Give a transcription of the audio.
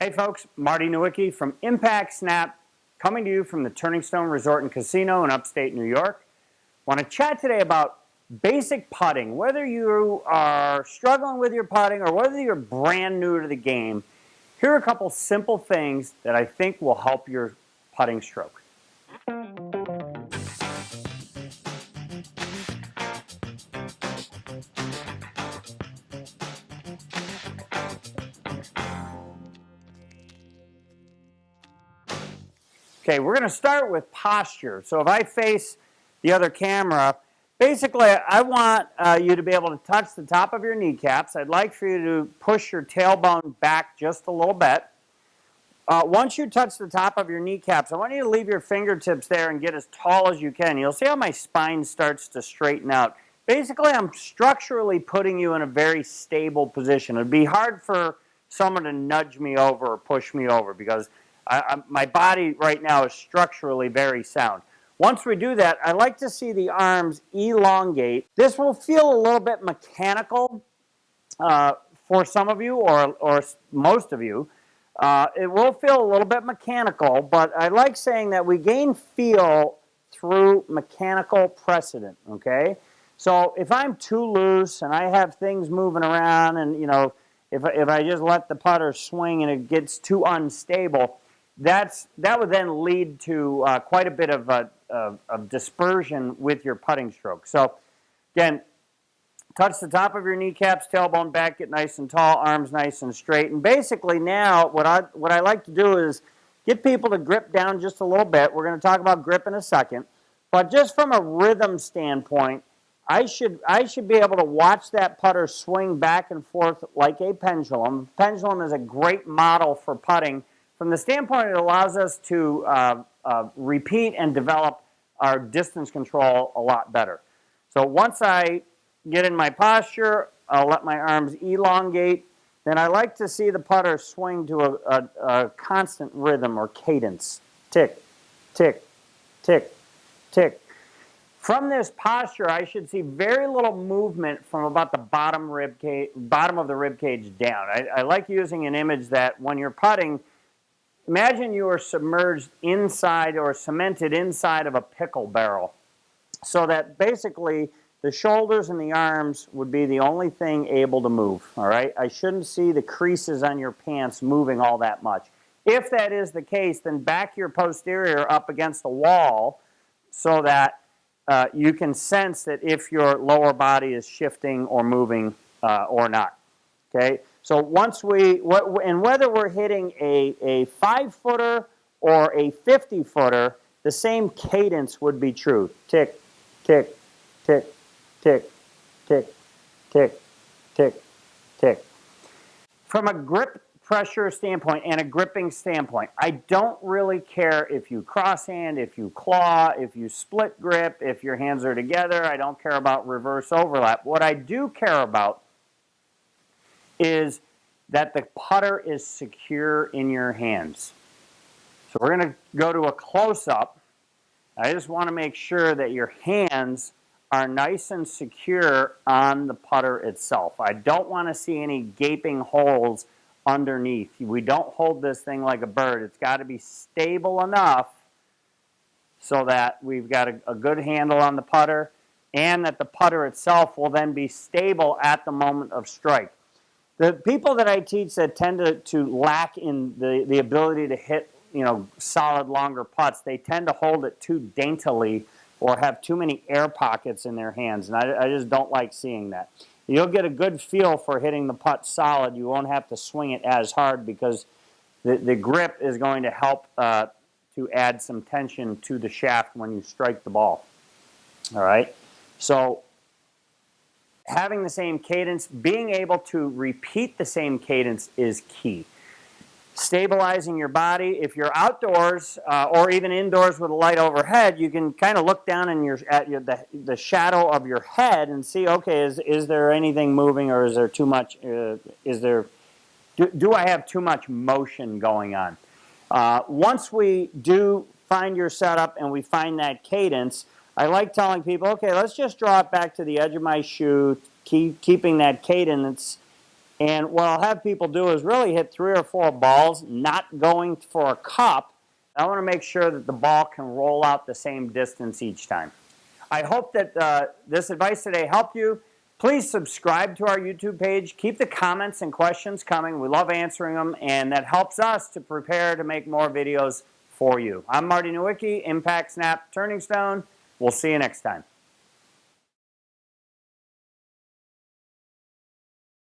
Hey folks, Marty Nowicki from Impact Snap, coming to you from the Turning Stone Resort and Casino in upstate New York. Want to chat today about basic putting. Whether you are struggling with your putting or whether you're brand new to the game, here are a couple simple things that I think will help your putting stroke. Okay, we're going to start with posture. So if I face the other camera, basically I want you to be able to touch the top of your kneecaps. I'd like for you to push your tailbone back just a little bit. Once you touch the top of your kneecaps, I want you to leave your fingertips there and get as tall as you can. You'll see how my spine starts to straighten out. Basically, I'm structurally putting you in a very stable position. It'd be hard for someone to nudge me over or push me over because my body right now is structurally very sound. Once we do that, I like to see the arms elongate. This will feel a little bit mechanical for some of you or most of you. It will feel a little bit mechanical, but I like saying that we gain feel through mechanical precedent, okay? So if I'm too loose and I have things moving around and, you know, if I just let the putter swing and it gets too unstable, that would then lead to quite a bit of dispersion with your putting stroke. So again, touch the top of your kneecaps, tailbone back, get nice and tall, arms nice and straight. And basically now what I like to do is get people to grip down just a little bit. We're going to talk about grip in a second. But just from a rhythm standpoint, I should be able to watch that putter swing back and forth like a pendulum. Pendulum is a great model for putting. From the standpoint, it allows us to repeat and develop our distance control a lot better. So once I get in my posture, I'll let my arms elongate. Then I like to see the putter swing to a constant rhythm or cadence. Tick, tick, tick, tick. From this posture, I should see very little movement from about the bottom of the rib cage down. I like using an image that when you're putting, imagine you are submerged inside or cemented inside of a pickle barrel, so that basically the shoulders and the arms would be the only thing able to move, all right? I shouldn't see the creases on your pants moving all that much. If that is the case, then back your posterior up against a wall so that you can sense that if your lower body is shifting or moving or not, okay? So once and whether we're hitting a 5-footer or a 50-footer, the same cadence would be true. Tick, tick, tick, tick, tick, tick, tick, tick. From a grip pressure standpoint and a gripping standpoint, I don't really care if you crosshand, if you claw, if you split grip, if your hands are together. I don't care about reverse overlap. What I do care about is that the putter is secure in your hands. So we're going to go to a close-up. I just want to make sure that your hands are nice and secure on the putter itself. I don't want to see any gaping holes underneath. We don't hold this thing like a bird. It's got to be stable enough so that we've got a good handle on the putter and that the putter itself will then be stable at the moment of strike. The people that I teach that tend to lack in the ability to hit, you know, solid longer putts, they tend to hold it too daintily or have too many air pockets in their hands, and I just don't like seeing that. You'll get a good feel for hitting the putt solid. You won't have to swing it as hard because the grip is going to help to add some tension to the shaft when you strike the ball. All right? So having the same cadence, being able to repeat the same cadence is key. Stabilizing your body. If you're outdoors or even indoors with a light overhead, you can kind of look down the shadow of your head and see, okay, is there anything moving, or is there too much? Do I have too much motion going on? Once we do find your setup and we find that cadence, I like telling people, okay, let's just draw it back to the edge of my shoe, keeping that cadence And what I'll have people do is really hit 3 or 4 balls, not going for a cup. I want to make sure that the ball can roll out the same distance each time. I hope that this advice today helped you. Please subscribe to our YouTube page. Keep the comments and questions coming. We love answering them, and that helps us to prepare to make more videos for you. I'm Marty Nowicki, Impact Snap Turning Stone. We'll see you next time.